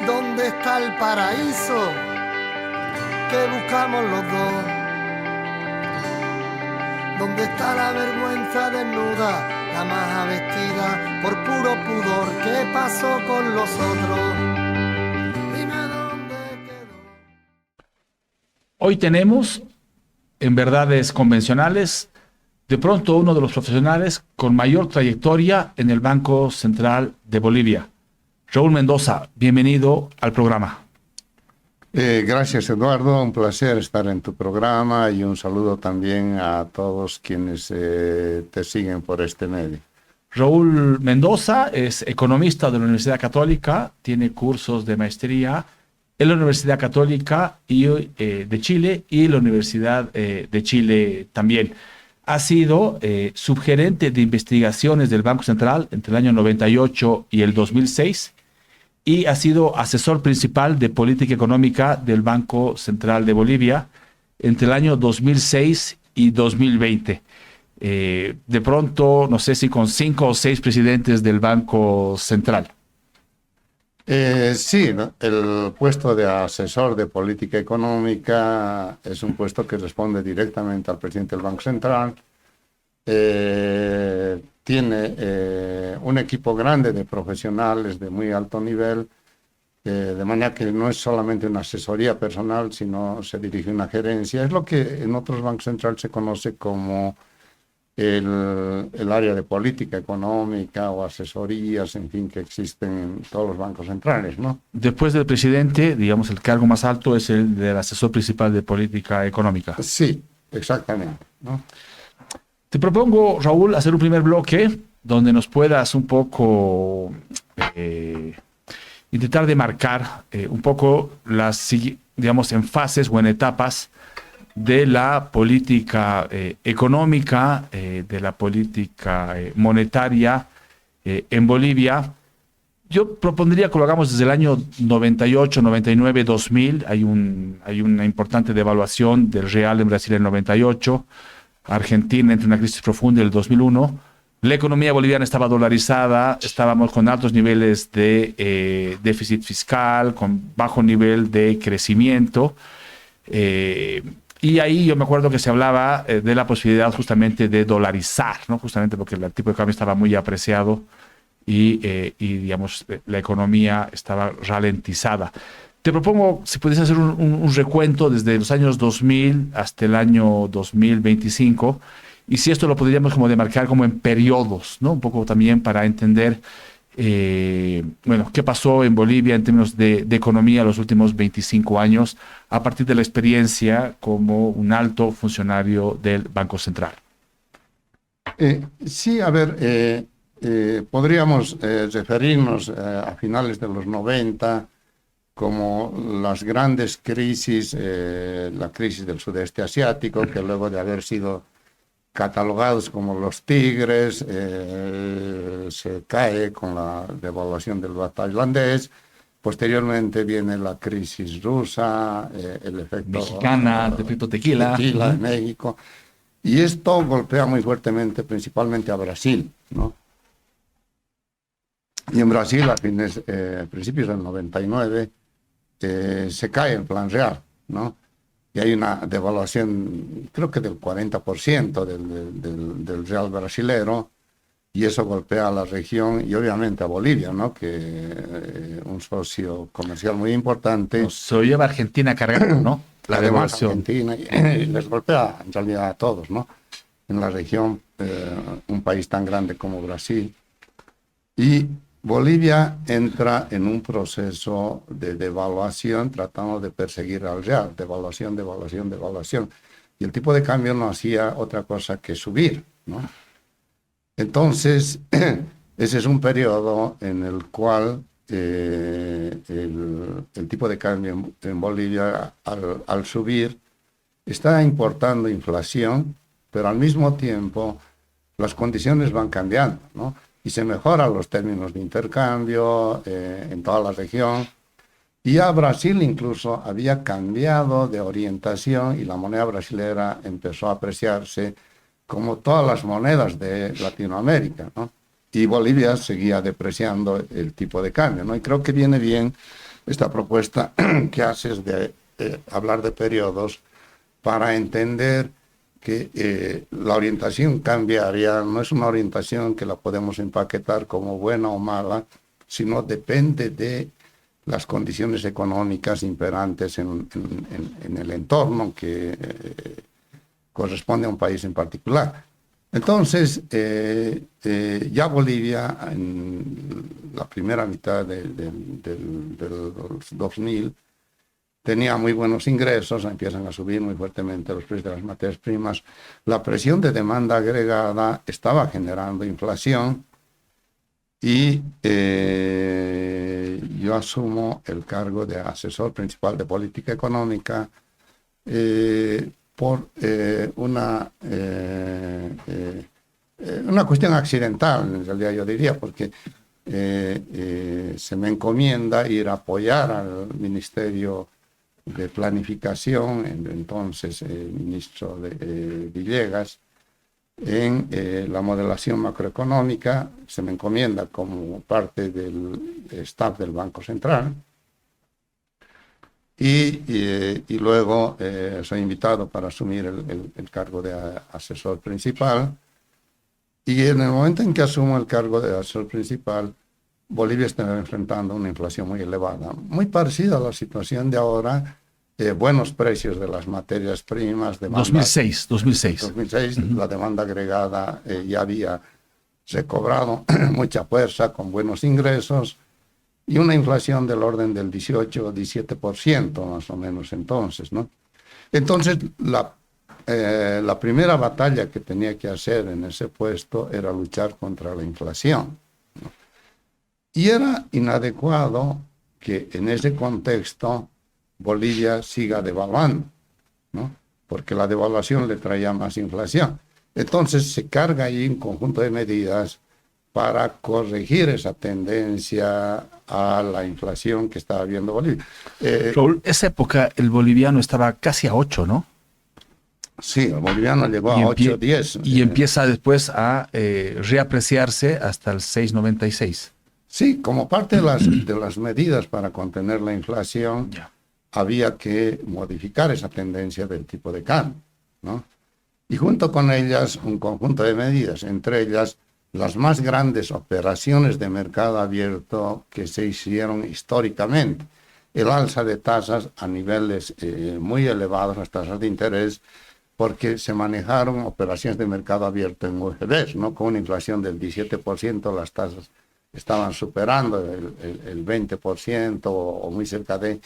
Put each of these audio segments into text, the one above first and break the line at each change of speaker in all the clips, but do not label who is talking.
¿Dónde está el paraíso que buscamos los dos? ¿Dónde está la vergüenza desnuda, la maja vestida por puro pudor? ¿Qué pasó con los otros? Dime dónde quedó.
Hoy tenemos, en Verdades Convencionales, de pronto uno de los profesionales con mayor trayectoria en el Banco Central de Bolivia. Raúl Mendoza, bienvenido al programa.
Gracias, Eduardo, un placer estar en tu programa y un saludo también a todos quienes te siguen por este medio.
Raúl Mendoza es economista de la Universidad Católica, tiene cursos de maestría en la Universidad Católica de Chile y la Universidad de Chile también. Ha sido subgerente de investigaciones del Banco Central entre el año 98 y el 2006 y ha sido asesor principal de política económica del Banco Central de Bolivia entre el año 2006 y 2020. De pronto, no sé si con 5 o 6 presidentes del Banco Central.
Sí, ¿no? El puesto de asesor de política económica es un puesto que responde directamente al presidente del Banco Central. Tiene un equipo grande de profesionales de muy alto nivel, de manera que no es solamente una asesoría personal, sino se dirige una gerencia. Es lo que en otros bancos centrales se conoce como el área de política económica o asesorías, en fin, que existen en todos los bancos centrales, ¿no?
Después del presidente, digamos, el cargo más alto es el del asesor principal de política económica.
Sí, exactamente, ¿no?
Te propongo, Raúl, hacer un primer bloque donde nos puedas un poco intentar demarcar un poco las, digamos, en fases o en etapas de la política económica, de la política monetaria en Bolivia. Yo propondría que lo hagamos desde el año 98, 99, 2000. Hay una importante devaluación del real en Brasil en el 98. Argentina entra en una crisis profunda en el 2001. La economía boliviana estaba dolarizada, estábamos con altos niveles de déficit fiscal, con bajo nivel de crecimiento. Y ahí yo me acuerdo que se hablaba de la posibilidad justamente de dolarizar, ¿no? Justamente porque el tipo de cambio estaba muy apreciado y digamos, la economía estaba ralentizada. Te propongo, si pudiese hacer un recuento desde los años 2000 hasta el año 2025, y si esto lo podríamos como demarcar como en periodos, ¿no? Un poco también para entender, bueno, qué pasó en Bolivia en términos de economía los últimos 25 años a partir de la experiencia como un alto funcionario del Banco Central.
Sí, a ver, podríamos referirnos a finales de los 90 como las grandes crisis, la crisis del sudeste asiático, que luego de haber sido catalogados como los tigres, se cae con la devaluación del baht tailandés. Posteriormente viene la crisis rusa, el efecto
mexicana, el efecto tequila
en México. Y esto golpea muy fuertemente, principalmente a Brasil, ¿no? Y en Brasil, a principios del 99, se cae el plan real, ¿no? Y hay una devaluación, creo que del 40% del real brasilero, y eso golpea a la región y obviamente a Bolivia, ¿no? Que un socio comercial muy importante.
Se lo lleva Argentina cargando, ¿no? La devaluación.
Argentina, y les golpea en realidad a todos, ¿no? En la región, un país tan grande como Brasil. Y Bolivia entra en un proceso de devaluación tratando de perseguir al real, devaluación. Y el tipo de cambio no hacía otra cosa que subir, ¿no? Entonces, ese es un periodo en el cual el tipo de cambio en Bolivia, al subir, está importando inflación, pero al mismo tiempo las condiciones van cambiando, ¿no? Y se mejoran los términos de intercambio en toda la región. Y a Brasil incluso había cambiado de orientación y la moneda brasilera empezó a apreciarse como todas las monedas de Latinoamérica, ¿no? Y Bolivia seguía depreciando el tipo de cambio, ¿no? Y creo que viene bien esta propuesta que haces de hablar de periodos para entender que la orientación cambiaria no es una orientación que la podemos empaquetar como buena o mala, sino depende de las condiciones económicas imperantes en el entorno que corresponde a un país en particular. Entonces, ya Bolivia, en la primera mitad del 2000, tenía muy buenos ingresos, empiezan a subir muy fuertemente los precios de las materias primas. La presión de demanda agregada estaba generando inflación y yo asumo el cargo de asesor principal de política económica por una cuestión accidental, en realidad yo diría, porque se me encomienda ir a apoyar al Ministerio de Planificación, entonces ministro de Villegas, en la modelación macroeconómica. Se me encomienda como parte del staff del Banco Central. Y luego soy invitado para asumir el cargo de asesor principal. Y en el momento en que asumo el cargo de asesor principal, Bolivia está enfrentando una inflación muy elevada, muy parecida a la situación de ahora. Buenos precios de las materias primas.
2006.
La demanda agregada ya había recobrado mucha fuerza con buenos ingresos y una inflación del orden del 18 o 17% más o menos entonces, ¿no? Entonces, la primera batalla que tenía que hacer en ese puesto era luchar contra la inflación, ¿no? Y era inadecuado que en ese contexto Bolivia siga devaluando, ¿no? Porque la devaluación le traía más inflación. Entonces se carga ahí un conjunto de medidas para corregir esa tendencia a la inflación que estaba viendo Bolivia.
Raúl, esa época el boliviano estaba casi a 8, ¿no?
Sí, el boliviano llegó a 8, 10.
Y empieza después a reapreciarse hasta el 6,96.
Sí, como parte de las medidas para contener la inflación, había que modificar esa tendencia del tipo de cambio, ¿no? Y junto con ellas un conjunto de medidas, entre ellas las más grandes operaciones de mercado abierto que se hicieron históricamente. El alza de tasas a niveles muy elevados, las tasas de interés, porque se manejaron operaciones de mercado abierto en UGBs, ¿no? Con una inflación del 17%, las tasas estaban superando el 20% o muy cerca de...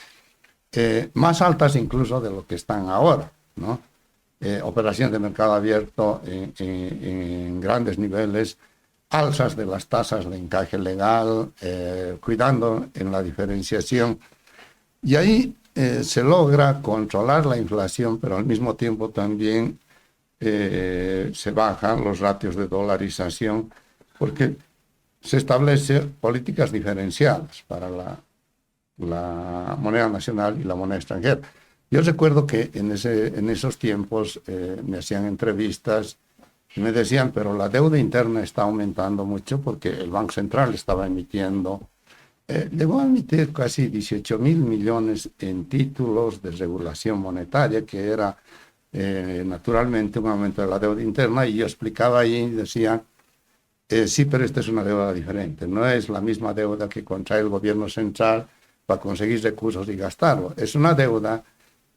más altas incluso de lo que están ahora, ¿no? Operaciones de mercado abierto en grandes niveles, alzas de las tasas de encaje legal, cuidando en la diferenciación. Y ahí se logra controlar la inflación, pero al mismo tiempo también se bajan los ratios de dolarización, porque se establecen políticas diferenciadas para la moneda nacional y la moneda extranjera. Yo recuerdo que en esos tiempos me hacían entrevistas y me decían, pero la deuda interna está aumentando mucho porque el Banco Central estaba emitiendo, llegó a emitir casi 18.000 millones en títulos de regulación monetaria, que era naturalmente un aumento de la deuda interna, y yo explicaba ahí y decía, sí, pero esta es una deuda diferente, no es la misma deuda que contrae el gobierno central para conseguir recursos y gastarlos. Es una deuda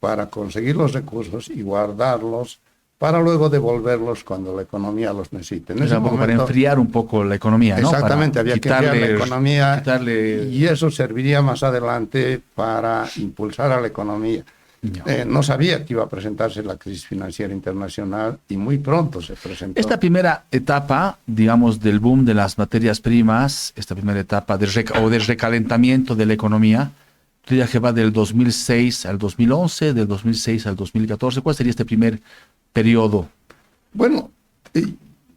para conseguir los recursos y guardarlos para luego devolverlos cuando la economía los necesite. En ese momento,
para enfriar un poco la economía, ¿no?
Exactamente, había que enfriar la economía y eso serviría más adelante para impulsar a la economía. No sabía que iba a presentarse la crisis financiera internacional y muy pronto se presentó.
Esta primera etapa, digamos, del boom de las materias primas, esta primera etapa del recalentamiento de la economía, tú dirías que va del 2006 al 2011, del 2006 al 2014. ¿Cuál sería este primer periodo?
Bueno,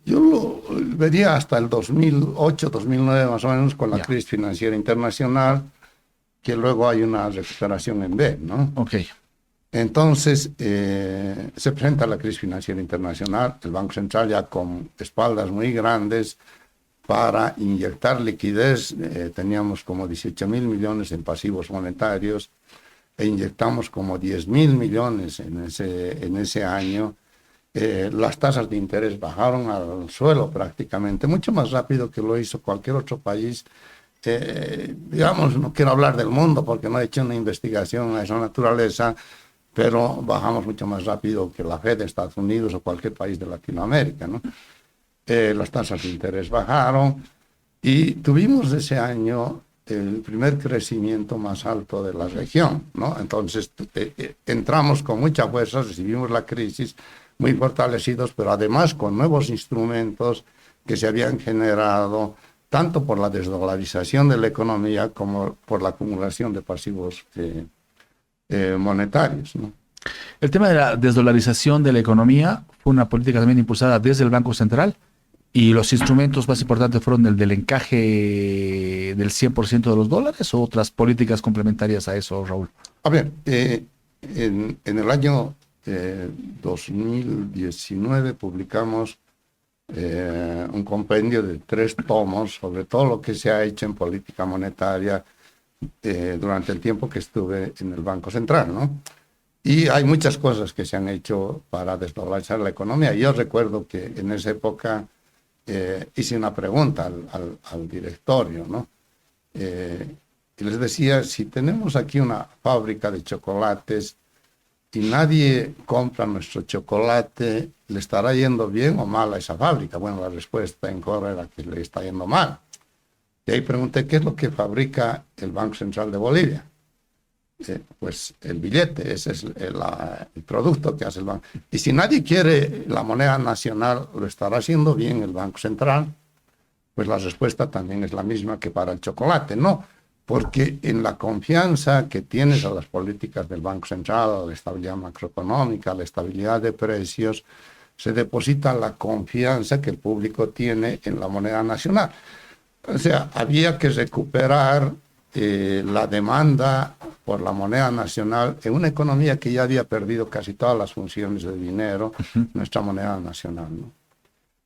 yo lo vería hasta el 2008, 2009 más o menos, con la crisis financiera internacional, que luego hay una recuperación en B, ¿no?
Ok.
Entonces, se presenta la crisis financiera internacional, el Banco Central ya con espaldas muy grandes para inyectar liquidez. Teníamos como 18.000 millones en pasivos monetarios e inyectamos como 10.000 millones en ese año. Las tasas de interés bajaron al suelo prácticamente, mucho más rápido que lo hizo cualquier otro país. Digamos, no quiero hablar del mundo porque no he hecho una investigación a esa naturaleza, pero bajamos mucho más rápido que la Fed de Estados Unidos o cualquier país de Latinoamérica, ¿no? Las tasas de interés bajaron y tuvimos ese año el primer crecimiento más alto de la región, ¿no? Entonces entramos con mucha fuerza, recibimos la crisis muy fortalecidos, pero además con nuevos instrumentos que se habían generado tanto por la desdolarización de la economía como por la acumulación de pasivos monetarios, ¿no?
El tema de la desdolarización de la economía fue una política también impulsada desde el Banco Central y los instrumentos más importantes fueron el del encaje del 100% de los dólares o otras políticas complementarias a eso, Raúl.
A ver, en el año 2019 publicamos un compendio de 3 tomos sobre todo lo que se ha hecho en política monetaria durante el tiempo que estuve en el Banco Central, ¿no? Y hay muchas cosas que se han hecho para desdolarizar la economía. Yo recuerdo que en esa época hice una pregunta al directorio, ¿no? Y les decía, si tenemos aquí una fábrica de chocolates y nadie compra nuestro chocolate, ¿le estará yendo bien o mal a esa fábrica? Bueno, la respuesta en coro era que le está yendo mal. Y ahí pregunté, ¿qué es lo que fabrica el Banco Central de Bolivia? Pues el billete, ese es el producto que hace el banco. Y si nadie quiere la moneda nacional, ¿lo estará haciendo bien el Banco Central? Pues la respuesta también es la misma que para el chocolate, no, porque en la confianza que tienes a las políticas del Banco Central, a la estabilidad macroeconómica, a la estabilidad de precios, se deposita la confianza que el público tiene en la moneda nacional. O sea, había que recuperar la demanda por la moneda nacional en una economía que ya había perdido casi todas las funciones de dinero, nuestra moneda nacional, ¿no?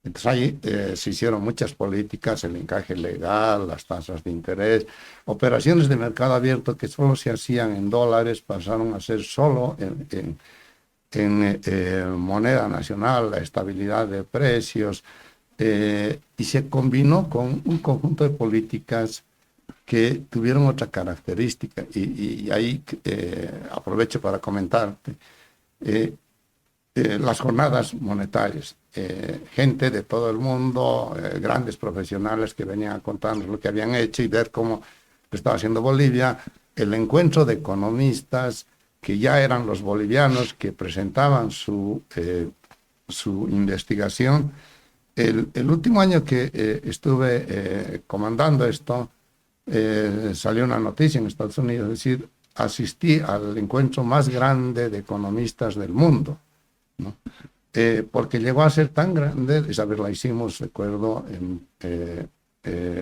Entonces ahí se hicieron muchas políticas, el encaje legal, las tasas de interés, operaciones de mercado abierto que solo se hacían en dólares, pasaron a ser solo en moneda nacional, la estabilidad de precios, y se combinó con un conjunto de políticas que tuvieron otra característica, y ahí aprovecho para comentarte las jornadas monetarias. Gente de todo el mundo, grandes profesionales que venían a contarnos lo que habían hecho y ver cómo lo estaba haciendo Bolivia, el encuentro de economistas que ya eran los bolivianos que presentaban su investigación. El último año que estuve comandando esto, salió una noticia en Estados Unidos, es decir, asistí al encuentro más grande de economistas del mundo, ¿no? Porque llegó a ser tan grande. Esa vez la hicimos, recuerdo, en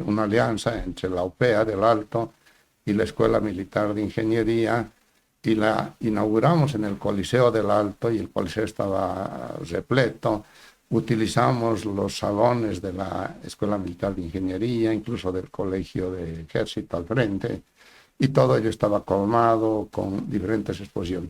una alianza entre la UPEA del Alto y la Escuela Militar de Ingeniería, y la inauguramos en el Coliseo del Alto, y el Coliseo estaba repleto. Utilizamos los salones de la Escuela Militar de Ingeniería, incluso del Colegio de Ejército al frente, y todo ello estaba colmado con diferentes exposiciones.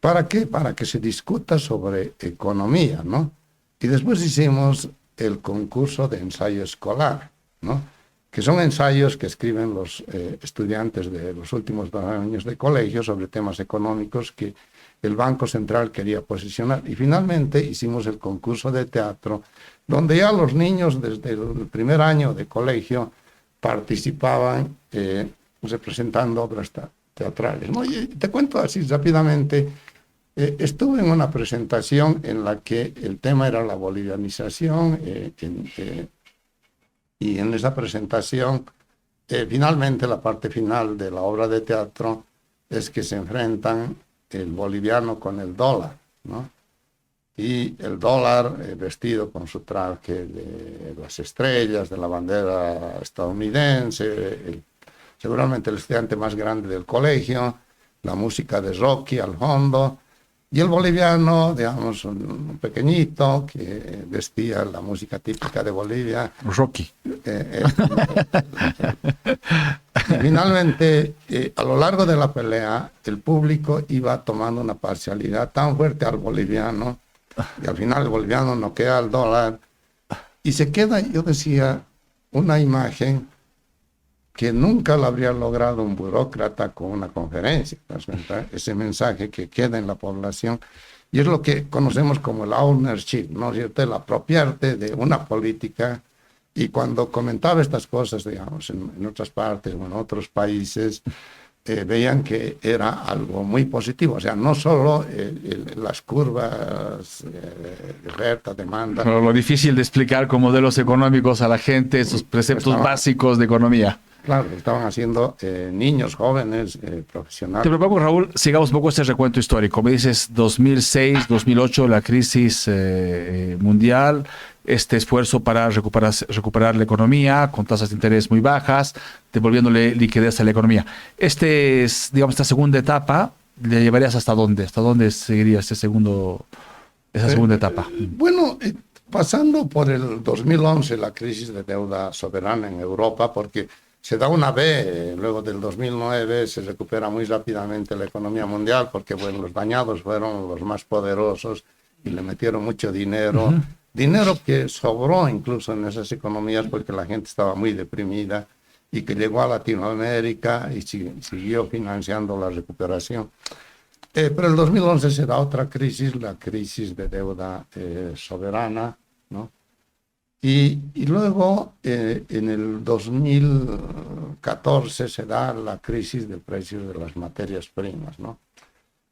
¿Para qué? Para que se discuta sobre economía, ¿no? Y después hicimos el concurso de ensayo escolar, ¿no? Que son ensayos que escriben los estudiantes de los últimos 2 años de colegio sobre temas económicos que el Banco Central quería posicionar. Y finalmente hicimos el concurso de teatro, donde ya los niños desde el primer año de colegio participaban representando obras teatrales, ¿no? Y te cuento así rápidamente. Estuve en una presentación en la que el tema era la bolivianización, y en esa presentación, finalmente la parte final de la obra de teatro es que se enfrentan el boliviano con el dólar, ¿no? Y el dólar vestido con su traje de las estrellas, de la bandera estadounidense, seguramente el estudiante más grande del colegio, la música de Rocky al fondo, Y el boliviano, digamos, un pequeñito que vestía la música típica de Bolivia.
Rocky.
Y finalmente, a lo largo de la pelea, el público iba tomando una parcialidad tan fuerte al boliviano, y al final el boliviano noquea al dólar, y se queda, yo decía, una imagen que nunca lo habría logrado un burócrata con una conferencia. Ese mensaje que queda en la población, y es lo que conocemos como el ownership, ¿no es cierto? El apropiarte de una política. Y cuando comentaba estas cosas, digamos, en otras partes o en otros países, veían que era algo muy positivo. O sea, no solo las curvas de oferta, demanda.
Pero lo difícil de explicar con modelos económicos a la gente, esos preceptos básicos de economía.
Claro, estaban haciendo niños, jóvenes, profesionales.
Te propongo, Raúl, sigamos un poco este recuento histórico. Me dices 2006, 2008, la crisis mundial, este esfuerzo para recuperar la economía con tasas de interés muy bajas, devolviéndole liquidez a la economía. Esta segunda etapa, ¿le llevarías hasta dónde? ¿Hasta dónde seguiría esa segunda etapa?
Bueno, pasando por el 2011, la crisis de deuda soberana en Europa, porque se da una B, luego del 2009 se recupera muy rápidamente la economía mundial, porque bueno, los dañados fueron los más poderosos y le metieron mucho dinero, dinero que sobró incluso en esas economías porque la gente estaba muy deprimida y que llegó a Latinoamérica y siguió financiando la recuperación. Pero el 2011 se da otra crisis, la crisis de deuda soberana, ¿no? Y luego, en el 2014, se da la crisis del precio de las materias primas, ¿no?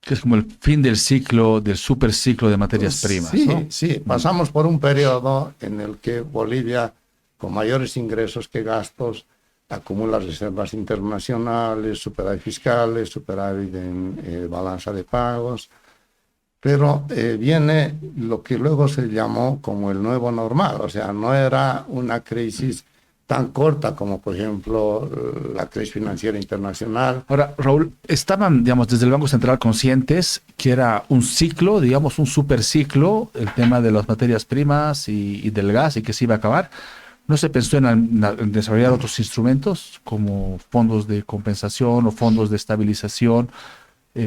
Que es como el fin del ciclo, del superciclo de materias primas,
sí,
¿no?
Sí, pasamos por un periodo en el que Bolivia, con mayores ingresos que gastos, acumula reservas internacionales, superávit fiscales, superávit en balanza de pagos. Pero viene lo que luego se llamó como el nuevo normal, o sea, no era una crisis tan corta como, por ejemplo, la crisis financiera internacional.
Ahora, Raúl, estaban, digamos, desde el Banco Central conscientes que era un ciclo, digamos, un superciclo, el tema de las materias primas y del gas, y que se iba a acabar. ¿No se pensó en desarrollar otros instrumentos como fondos de compensación o fondos de estabilización,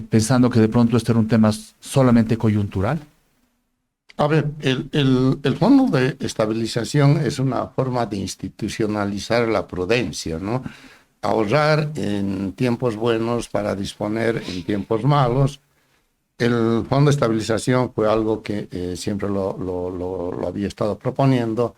pensando que de pronto este era un tema solamente coyuntural?
A ver, el fondo de estabilización es una forma de institucionalizar la prudencia, ¿no? Ahorrar en tiempos buenos para disponer en tiempos malos. El fondo de estabilización fue algo que siempre lo había estado proponiendo,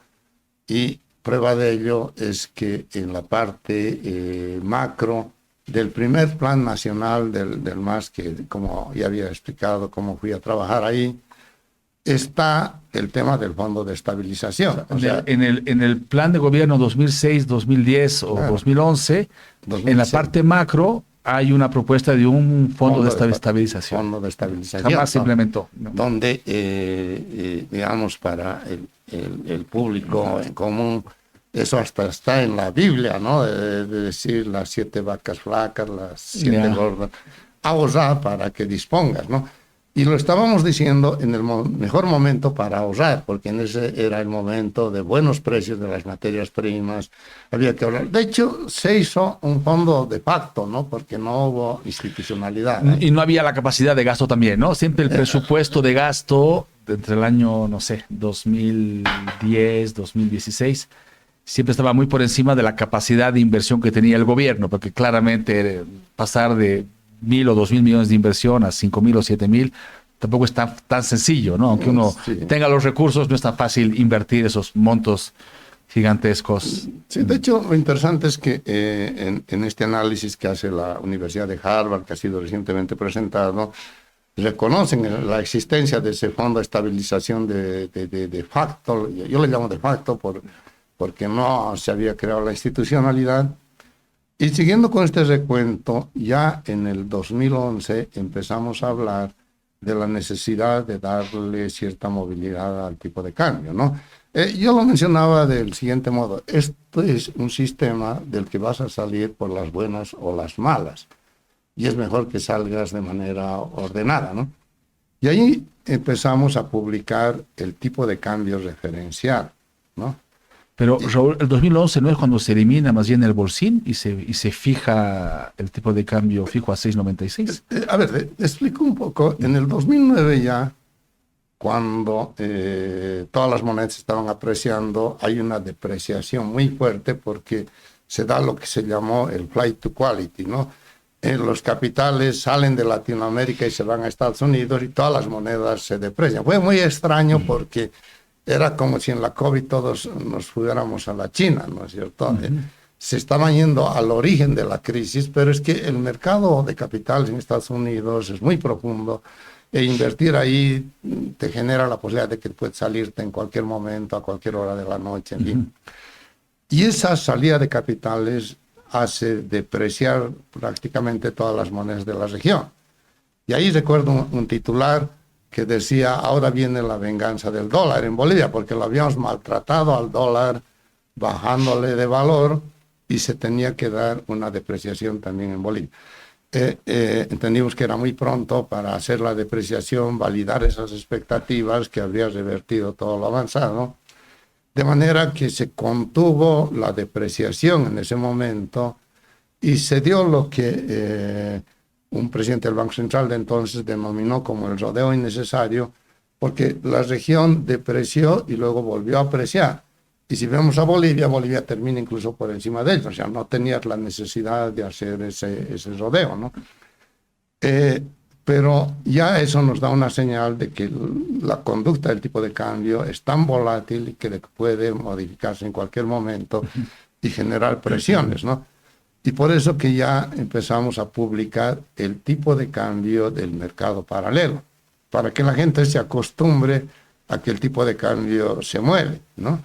y prueba de ello es que en la parte macro del primer plan nacional del MAS, que como ya había explicado cómo fui a trabajar ahí, está el tema del fondo de estabilización.
En el plan de gobierno 2006, 2010 o 2011, 2006. En la parte macro hay una propuesta de un fondo de estabilización.
Fondo de estabilización.
Jamás se implementó.
¿No? Donde, digamos, para el público en común, eso hasta está en la Biblia, ¿no? De decir las 7 vacas flacas, las 7 gordas, ahorrar para que dispongas, ¿no? Y lo estábamos diciendo en el mejor momento para ahorrar, porque en ese era el momento de buenos precios de las materias primas, había que ahorrar. De hecho, se hizo un fondo de facto, ¿no? Porque no hubo institucionalidad, ¿eh?
Y no había la capacidad de gasto también, ¿no? Siempre el presupuesto de gasto entre el año, no sé, 2010, 2016, siempre estaba muy por encima de la capacidad de inversión que tenía el gobierno, porque claramente pasar de 1.000 o 2.000 millones de inversión a 5.000 o 7.000 tampoco es tan sencillo, ¿no? Aunque uno tenga los recursos, no es tan fácil invertir esos montos gigantescos.
Sí, de hecho, lo interesante es que en este análisis que hace la Universidad de Harvard, que ha sido recientemente reconocen la existencia de ese fondo de estabilización de facto. Yo le llamo de facto porque no se había creado la institucionalidad. Y siguiendo con este recuento, ya en el 2011 empezamos a hablar de la necesidad de darle cierta movilidad al tipo de cambio, ¿no? Yo lo mencionaba del siguiente modo: esto es un sistema del que vas a salir por las buenas o las malas, y es mejor que salgas de manera ordenada, ¿no? Y ahí empezamos a publicar el tipo de cambio referencial, ¿no?
Pero Raúl, el 2011 no es cuando se elimina más bien el bolsín y se fija el tipo de cambio fijo a 6,96.
A ver, te explico un poco. En el 2009 ya, cuando todas las monedas estaban apreciando, hay una depreciación muy fuerte porque se da lo que se llamó el flight to quality, ¿no? Los capitales salen de Latinoamérica y se van a Estados Unidos y todas las monedas se deprecian. Fue muy extraño porque era como si en la COVID todos nos fuéramos a la China, ¿no es cierto? Se estaban yendo al origen de la crisis, pero es que el mercado de capitales en Estados Unidos es muy profundo e invertir ahí te genera la posibilidad de que puedes salirte en cualquier momento, a cualquier hora de la noche, en fin. Y esa salida de capitales hace depreciar prácticamente todas las monedas de la región. Y ahí recuerdo un titular que decía, ahora viene la venganza del dólar en Bolivia, porque lo habíamos maltratado al dólar, bajándole de valor, y se tenía que dar una depreciación también en Bolivia. Entendimos que era muy pronto para hacer la depreciación, validar esas expectativas que habría revertido todo lo avanzado, de manera que se contuvo la depreciación en ese momento y se dio lo que un presidente del Banco Central de entonces denominó como el rodeo innecesario, porque la región depreció y luego volvió a apreciar. Y si vemos a Bolivia, Bolivia termina incluso por encima de ellos, o sea, no tenías la necesidad de hacer ese rodeo, ¿no? Pero ya eso nos da una señal de que la conducta del tipo de cambio es tan volátil y que puede modificarse en cualquier momento y generar presiones, ¿no? Y por eso que ya empezamos a publicar el tipo de cambio del mercado paralelo, para que la gente se acostumbre a que el tipo de cambio se mueve, ¿no?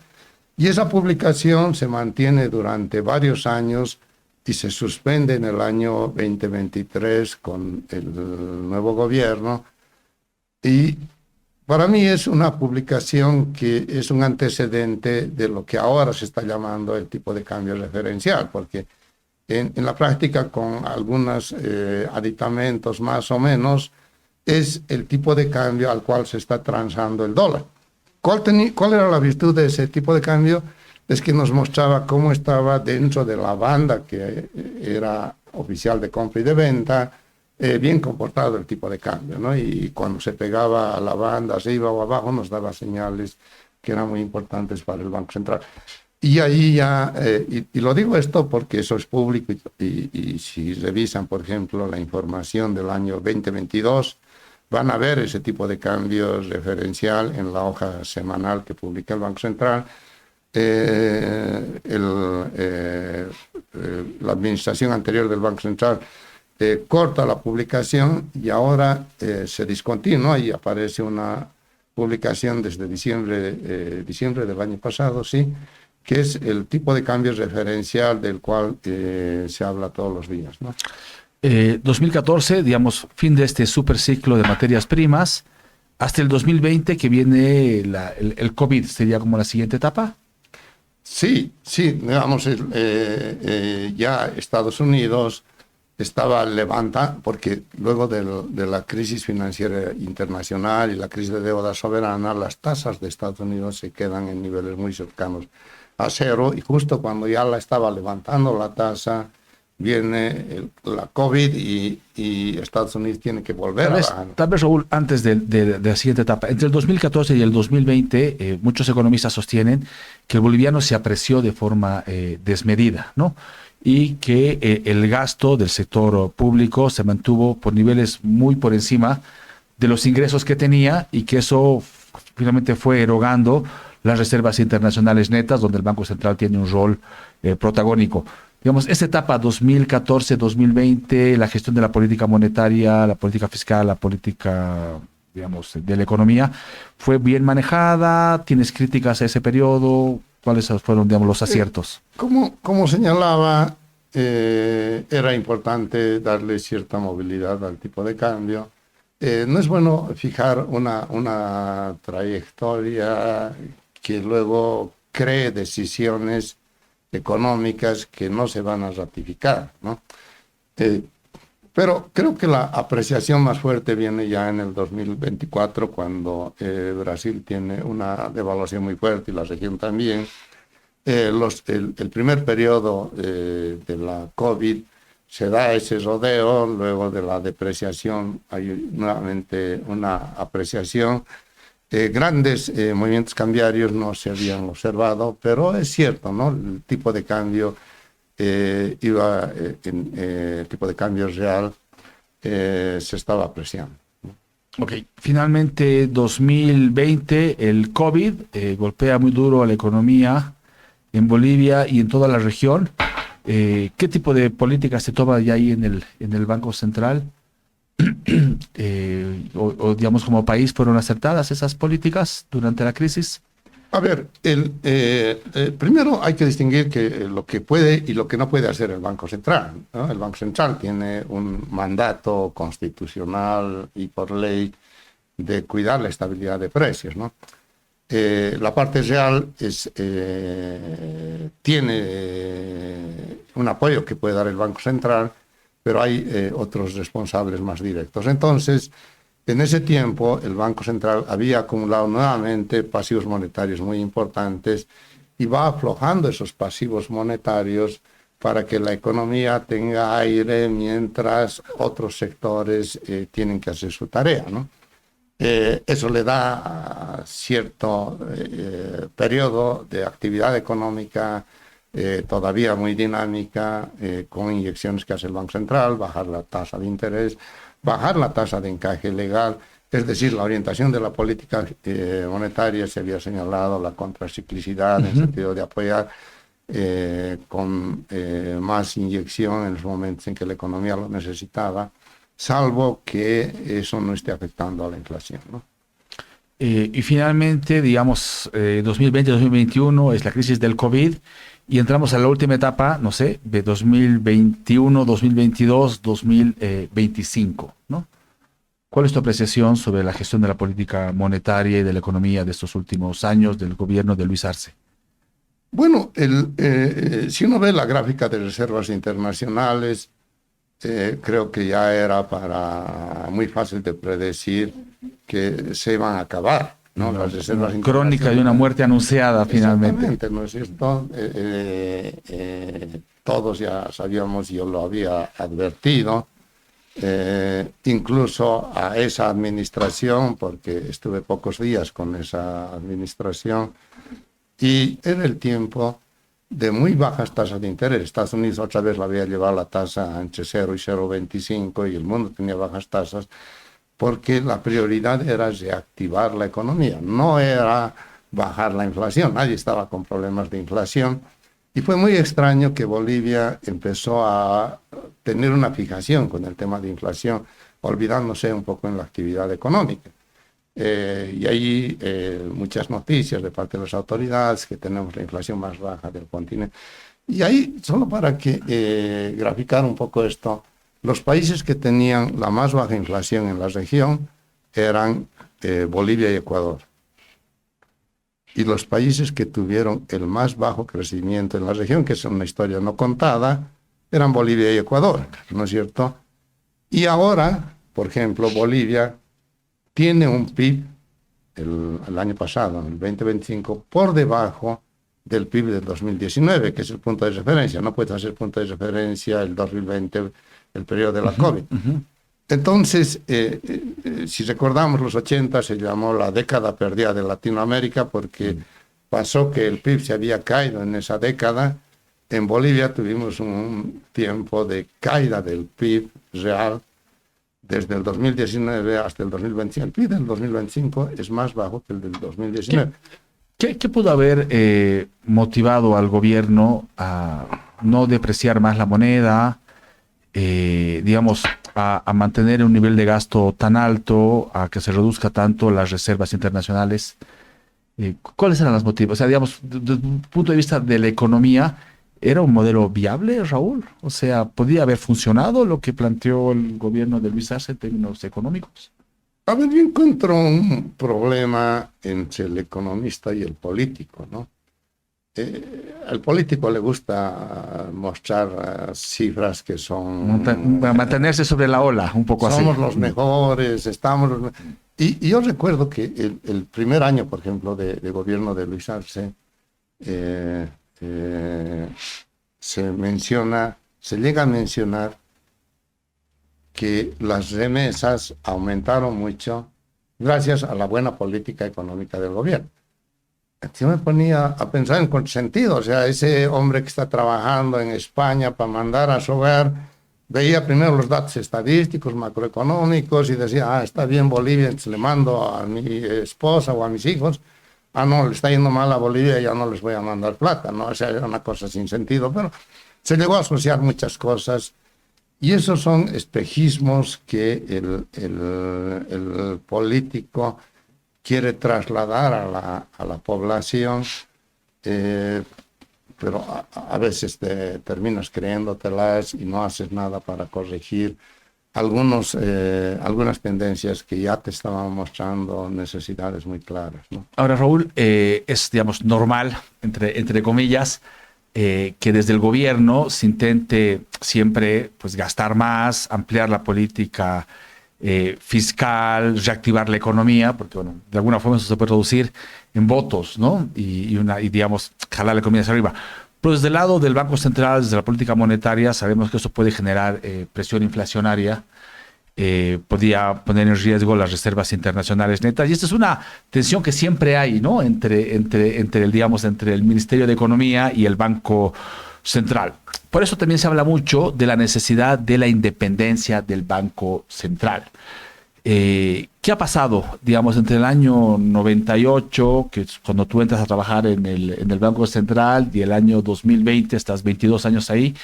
Y esa publicación se mantiene durante varios años y se suspende en el año 2023 con el nuevo gobierno. Y para mí es una publicación que es un antecedente de lo que ahora se está llamando el tipo de cambio referencial, porque en la práctica, con algunos aditamentos más o menos, es el tipo de cambio al cual se está transando el dólar. ¿Cuál era la virtud de ese tipo de cambio? Es que nos mostraba cómo estaba dentro de la banda que era oficial de compra y de venta, bien comportado el tipo de cambio, ¿no? Y cuando se pegaba a la banda, arriba o abajo, nos daba señales que eran muy importantes para el Banco Central. Y ahí ya, y lo digo esto porque eso es público, y si revisan, por ejemplo, la información del año 2022, van a ver ese tipo de cambio referencial en la hoja semanal que publica el Banco Central. La administración anterior del Banco Central corta la publicación y ahora se discontinúa y aparece una publicación desde diciembre del año pasado, sí, que es el tipo de cambio referencial del cual se habla todos los días, ¿no?
2014, digamos, fin de este superciclo de materias primas, hasta el 2020 que viene el COVID, ¿sería como la siguiente etapa?
Sí, digamos, ya Estados Unidos estaba levantando, porque luego de la crisis financiera internacional y la crisis de deuda soberana, las tasas de Estados Unidos se quedan en niveles muy cercanos a cero, y justo cuando ya la estaba levantando la tasa, viene la COVID y Estados Unidos tiene que volver a bajar.
Tal vez, Raúl, antes de la siguiente etapa, entre el 2014 y el 2020, muchos economistas sostienen que el boliviano se apreció de forma desmedida, ¿no? Y que el gasto del sector público se mantuvo por niveles muy por encima de los ingresos que tenía, y que eso finalmente fue erogando las reservas internacionales netas, donde el Banco Central tiene un rol protagónico. Digamos, esta etapa 2014-2020, la gestión de la política monetaria, la política fiscal, la política, digamos, de la economía, ¿fue bien manejada? ¿Tienes críticas a ese periodo? ¿Cuáles fueron, digamos, los aciertos?
Como señalaba, era importante darle cierta movilidad al tipo de cambio. No es bueno fijar una trayectoria que luego cree decisiones económicas que no se van a ratificar, ¿no? Pero creo que la apreciación más fuerte viene ya en el 2024, cuando Brasil tiene una devaluación muy fuerte y la región también. El primer periodo de la COVID se da ese rodeo, luego de la depreciación hay nuevamente una apreciación. Grandes movimientos cambiarios no se habían observado, pero es cierto, ¿no? El tipo de cambio el tipo de cambio real se estaba apreciando.
Ok, finalmente 2020, el COVID golpea muy duro a la economía en Bolivia y en toda la región. ¿Qué tipo de políticas se toma ya ahí en el Banco Central? O digamos como país, ¿fueron acertadas esas políticas durante la crisis?
A ver, primero hay que distinguir lo que puede y lo que no puede hacer el Banco Central, ¿no? El Banco Central tiene un mandato constitucional y por ley de cuidar la estabilidad de precios, ¿no? La parte real tiene un apoyo que puede dar el Banco Central, pero hay otros responsables más directos. Entonces, en ese tiempo, el Banco Central había acumulado nuevamente pasivos monetarios muy importantes y va aflojando esos pasivos monetarios para que la economía tenga aire mientras otros sectores tienen que hacer su tarea, ¿no? Eso le da cierto periodo de actividad económica todavía muy dinámica, con inyecciones que hace el Banco Central, bajar la tasa de interés, bajar la tasa de encaje legal, es decir, la orientación de la política monetaria. Se había señalado la contraciclicidad en el sentido de apoyar con más inyección en los momentos en que la economía lo necesitaba, salvo que eso no esté afectando a la inflación, ¿no?
Y finalmente, digamos, 2020-2021 es la crisis del COVID y entramos a la última etapa, no sé, de 2021, 2022, 2025, ¿no? ¿Cuál es tu apreciación sobre la gestión de la política monetaria y de la economía de estos últimos años del gobierno de Luis Arce?
Bueno, si uno ve la gráfica de reservas internacionales, creo que ya era muy fácil de predecir que se iban a acabar, ¿no? Las reservas internacionales.
Crónica de una muerte anunciada finalmente.
¿No es cierto? Todos ya sabíamos, yo lo había advertido, incluso a esa administración, porque estuve pocos días con esa administración, y era el tiempo de muy bajas tasas de interés. Estados Unidos otra vez la había llevado la tasa entre 0 y 0,25 y el mundo tenía bajas tasas porque la prioridad era reactivar la economía, no era bajar la inflación. Nadie estaba con problemas de inflación y fue muy extraño que Bolivia empezó a tener una fijación con el tema de inflación, olvidándose un poco en la actividad económica. Y hay muchas noticias de parte de las autoridades que tenemos la inflación más baja del continente. Y ahí, solo para graficar un poco esto, los países que tenían la más baja inflación en la región eran Bolivia y Ecuador. Y los países que tuvieron el más bajo crecimiento en la región, que es una historia no contada, eran Bolivia y Ecuador, ¿no es cierto? Y ahora, por ejemplo, Bolivia tiene un PIB el año pasado, en el 2025, por debajo del PIB del 2019, que es el punto de referencia. No puede ser punto de referencia el 2020, el periodo de la COVID. Entonces, si recordamos los 80, se llamó la década perdida de Latinoamérica porque pasó que el PIB se había caído en esa década. En Bolivia tuvimos un tiempo de caída del PIB real desde el 2019 hasta el 2025. El PIB del 2025 es más bajo que el del 2019.
¿Qué pudo haber motivado al gobierno a no depreciar más la moneda, digamos, a mantener un nivel de gasto tan alto, a que se reduzca tanto las reservas internacionales? ¿Cuáles eran los motivos? O sea, digamos, desde un punto de vista de la economía, ¿era un modelo viable, Raúl? O sea, ¿podía haber funcionado lo que planteó el gobierno de Luis Arce en términos económicos?
A ver, yo encuentro un problema entre el economista y el político, ¿no? al político le gusta mostrar cifras que son...
Mantenerse sobre la ola, un poco así.
Somos los mejores, estamos... Y yo recuerdo que el primer año, por ejemplo, de gobierno de Luis Arce, se llega a mencionar que las remesas aumentaron mucho gracias a la buena política económica del gobierno. Yo me ponía a pensar en contrasentido, o sea, ese hombre que está trabajando en España para mandar a su hogar, veía primero los datos estadísticos, macroeconómicos, y decía, está bien Bolivia, entonces le mando a mi esposa o a mis hijos, no, le está yendo mal a Bolivia, ya no les voy a mandar plata, ¿no? O sea, era una cosa sin sentido, pero se llegó a asociar muchas cosas, y esos son espejismos que el político quiere trasladar a la población, pero a veces terminas creyéndotelas y no haces nada para corregir algunas tendencias que ya te estaban mostrando necesidades muy claras, ¿no?
Ahora, Raúl, es, digamos, normal, entre comillas, que desde el gobierno se intente siempre pues, gastar más, ampliar la política fiscal, reactivar la economía, porque bueno, de alguna forma eso se puede traducir en votos, ¿no? Y digamos, jalar la economía hacia arriba. Pero desde el lado del Banco Central, desde la política monetaria, sabemos que eso puede generar presión inflacionaria, podría poner en riesgo las reservas internacionales netas. Y esta es una tensión que siempre hay, ¿no? Entre el Ministerio de Economía y el Banco Central. Por eso también se habla mucho de la necesidad de la independencia del Banco Central. ¿Qué ha pasado, digamos, entre el año 98, que es cuando tú entras a trabajar en el Banco Central, y el año 2020, estás 22 años ahí?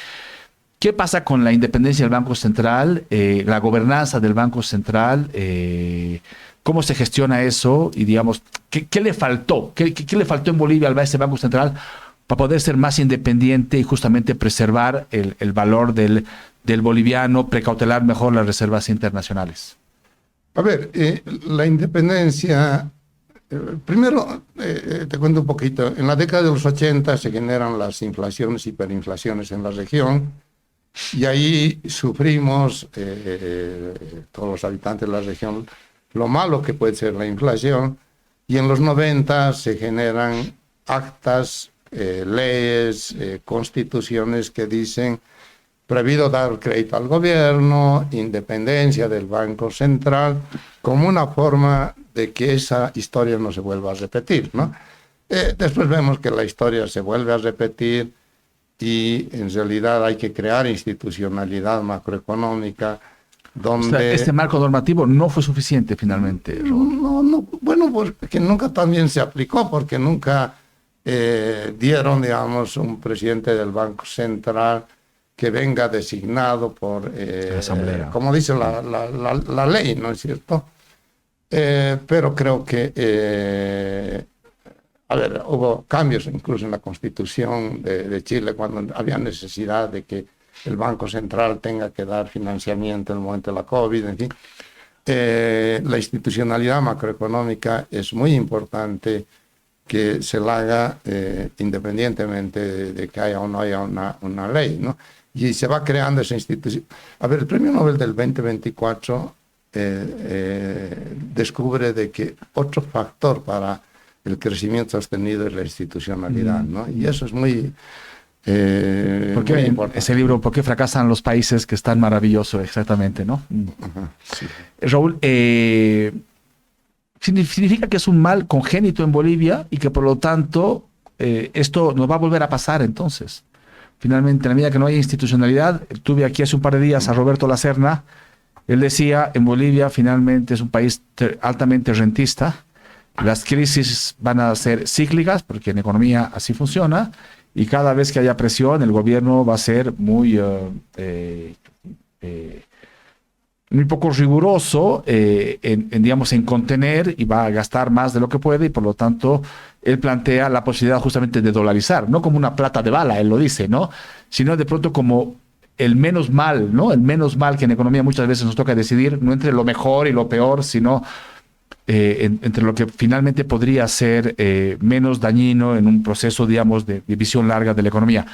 ¿Qué pasa con la independencia del Banco Central, la gobernanza del Banco Central? ¿Cómo se gestiona eso? Y, digamos, ¿qué le faltó? ¿Qué le faltó en Bolivia a ese Banco Central para poder ser más independiente y justamente preservar el valor del boliviano, precautelar mejor las reservas internacionales?
A ver, la independencia, primero te cuento un poquito. En la década de los 80 se generan las inflaciones, hiperinflaciones en la región, y ahí sufrimos, todos los habitantes de la región, lo malo que puede ser la inflación, y en los 90 se generan actas, leyes, constituciones que dicen prohibido dar crédito al gobierno, independencia del Banco Central, como una forma de que esa historia no se vuelva a repetir, ¿no? Después vemos que la historia se vuelve a repetir y en realidad hay que crear institucionalidad macroeconómica donde... O sea,
este marco normativo no fue suficiente finalmente, Raúl.
No, bueno, porque nunca también se aplicó, porque nunca dieron, digamos, un presidente del Banco Central que venga designado por,
la Asamblea,
como dice la ley, ¿no es cierto? Pero creo que, a ver, hubo cambios incluso en la Constitución de Chile cuando había necesidad de que el Banco Central tenga que dar financiamiento en el momento de la COVID, en fin. La institucionalidad macroeconómica es muy importante que se la haga independientemente de que haya o no haya una ley, ¿no? Y se va creando esa institución. A ver, el Premio Nobel del 2024 descubre de que otro factor para el crecimiento sostenido es la institucionalidad, ¿no? Y eso es muy importante.
Ese libro, ¿por qué fracasan los países que están maravillosos? Exactamente, ¿no?
Ajá, sí.
Raúl, significa que es un mal congénito en Bolivia y que por lo tanto esto nos va a volver a pasar entonces. Finalmente, en la medida que no haya institucionalidad, tuve aquí hace un par de días a Roberto Lacerna. Él decía, en Bolivia finalmente es un país altamente rentista. Las crisis van a ser cíclicas, porque en economía así funciona, y cada vez que haya presión, el gobierno va a ser muy poco riguroso en contener, y va a gastar más de lo que puede, y por lo tanto él plantea la posibilidad justamente de dolarizar, no como una plata de bala, él lo dice, ¿no? Sino de pronto como el menos mal, ¿no? El menos mal, que en economía muchas veces nos toca decidir, no entre lo mejor y lo peor, sino entre lo que finalmente podría ser menos dañino en un proceso, digamos, de visión larga de la economía.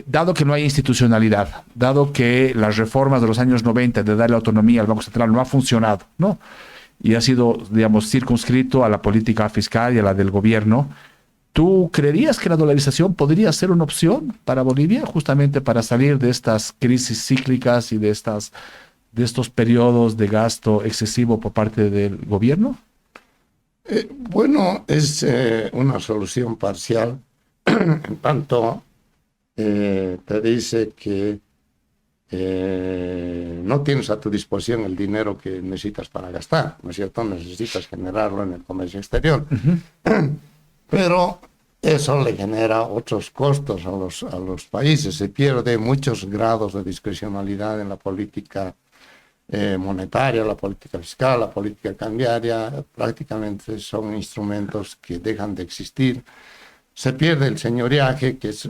Dado que no hay institucionalidad, dado que las reformas de los años 90 de darle autonomía al Banco Central no ha funcionado, ¿no? Y ha sido, digamos, circunscrito a la política fiscal y a la del gobierno, ¿tú creerías que la dolarización podría ser una opción para Bolivia, justamente para salir de estas crisis cíclicas y de estos periodos de gasto excesivo por parte del gobierno?
Bueno, es una solución parcial, en tanto te dice que no tienes a tu disposición el dinero que necesitas para gastar, ¿no es cierto? Necesitas generarlo en el comercio exterior. Pero eso le genera otros costos a los países. Se pierde muchos grados de discrecionalidad en la política monetaria, la política fiscal, la política cambiaria. Prácticamente son instrumentos que dejan de existir. Se pierde el señoreaje, que es,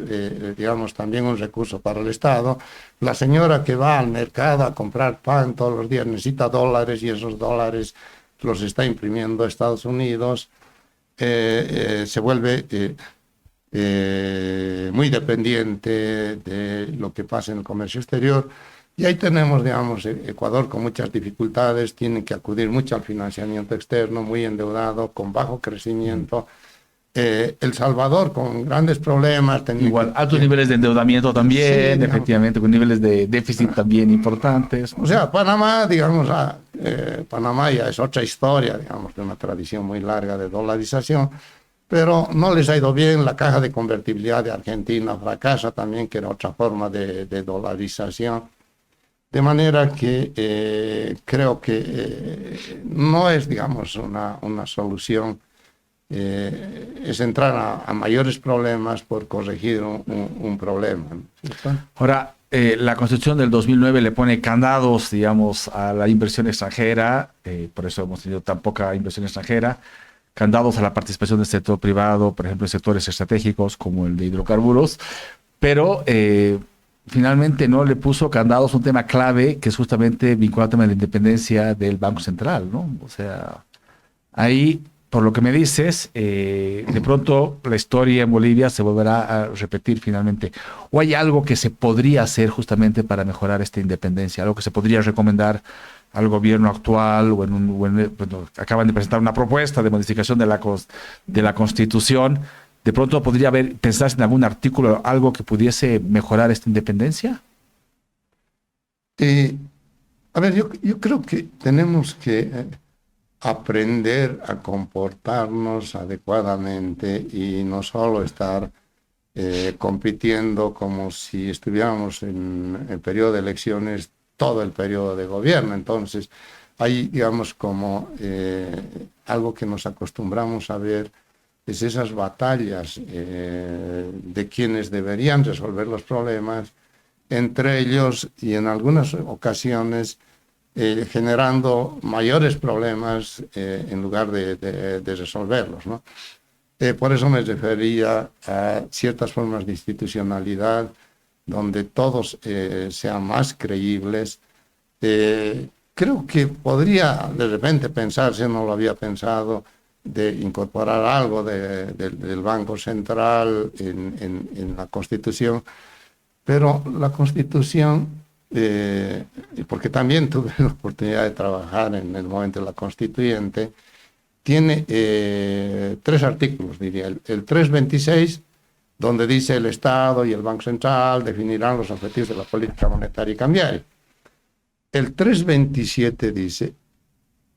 digamos, también un recurso para el Estado. La señora que va al mercado a comprar pan todos los días necesita dólares y esos dólares los está imprimiendo Estados Unidos. Se vuelve muy dependiente de lo que pasa en el comercio exterior. Y ahí tenemos, digamos, Ecuador con muchas dificultades, tiene que acudir mucho al financiamiento externo, muy endeudado, con bajo crecimiento. El Salvador con grandes problemas.
Igual, altos niveles de endeudamiento también, sí, efectivamente, con niveles de déficit también importantes.
O sea, Panamá, digamos, Panamá ya es otra historia, digamos, de una tradición muy larga de dolarización, pero no les ha ido bien. La caja de convertibilidad de Argentina fracasa también, que era otra forma de dolarización. De manera que creo que no es, digamos, una solución. Es entrar a mayores problemas por corregir un problema, ¿no?
Ahora, la Constitución del 2009 le pone candados, digamos, a la inversión extranjera, por eso hemos tenido tan poca inversión extranjera, candados a la participación del sector privado, por ejemplo, en sectores estratégicos como el de hidrocarburos, pero finalmente no le puso candados a un tema clave que es justamente vinculado al tema de la independencia del Banco Central, ¿no? O sea, ahí, por lo que me dices, de pronto la historia en Bolivia se volverá a repetir finalmente. ¿O hay algo que se podría hacer justamente para mejorar esta independencia? ¿Algo que se podría recomendar al gobierno actual? Bueno, acaban de presentar una propuesta de modificación de la Constitución. ¿De pronto podría pensarse en algún artículo, algo que pudiese mejorar esta independencia?
A ver, yo creo que tenemos que aprender a comportarnos adecuadamente y no solo estar compitiendo como si estuviéramos en el periodo de elecciones todo el periodo de gobierno. Entonces, hay, digamos, como algo que nos acostumbramos a ver, es esas batallas de quienes deberían resolver los problemas entre ellos y en algunas ocasiones generando mayores problemas en lugar de resolverlos, ¿no? Por eso me refería a ciertas formas de institucionalidad donde todos sean más creíbles. Creo que podría de repente pensarse, no lo había pensado, de incorporar algo del Banco Central en la Constitución, pero la Constitución, porque también tuve la oportunidad de trabajar en el momento de la Constituyente, tiene 3 artículos, diría. El 326, donde dice el Estado y el Banco Central definirán los objetivos de la política monetaria y cambiaria. El 327 dice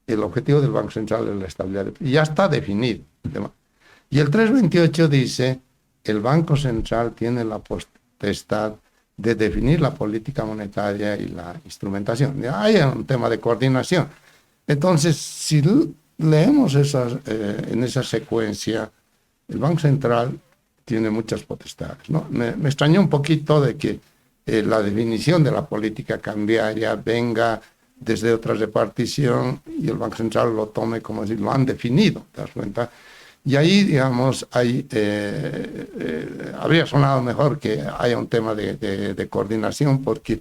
el objetivo del Banco Central es la estabilidad, y ya está definido. Y el 328 dice el Banco Central tiene la potestad de definir la política monetaria y la instrumentación. Hay un tema de coordinación. Entonces, si leemos en esa secuencia, el Banco Central tiene muchas potestades, ¿no? Me extrañó un poquito de que la definición de la política cambiaria venga desde otra repartición y el Banco Central lo tome como si lo han definido, ¿te das cuenta? Y ahí, digamos, habría sonado mejor que haya un tema de coordinación, porque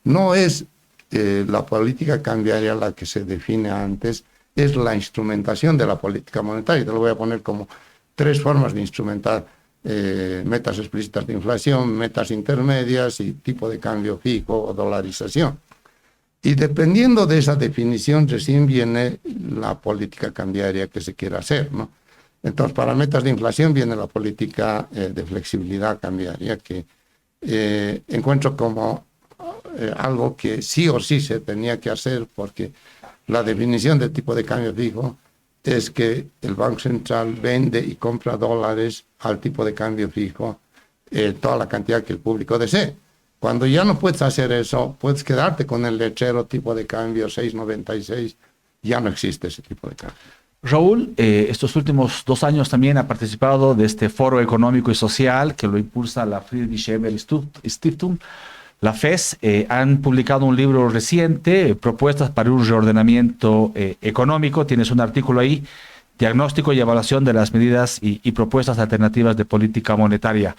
no es la política cambiaria la que se define antes, es la instrumentación de la política monetaria. Te lo voy a poner como 3 formas de instrumentar metas explícitas de inflación, metas intermedias y tipo de cambio fijo o dolarización. Y dependiendo de esa definición recién viene la política cambiaria que se quiera hacer, ¿no? Entonces, para metas de inflación viene la política de flexibilidad cambiaria, que encuentro como algo que sí o sí se tenía que hacer, porque la definición del tipo de cambio fijo es que el Banco Central vende y compra dólares al tipo de cambio fijo toda la cantidad que el público desee. Cuando ya no puedes hacer eso, puedes quedarte con el lechero tipo de cambio 6,96, ya no existe ese tipo de cambio.
Raúl, estos últimos 2 años también ha participado de este foro económico y social que lo impulsa la Friedrich Ebert Stiftung, la FES. Han publicado un libro reciente, Propuestas para un reordenamiento económico. Tienes un artículo ahí, Diagnóstico y evaluación de las medidas y propuestas alternativas de política monetaria.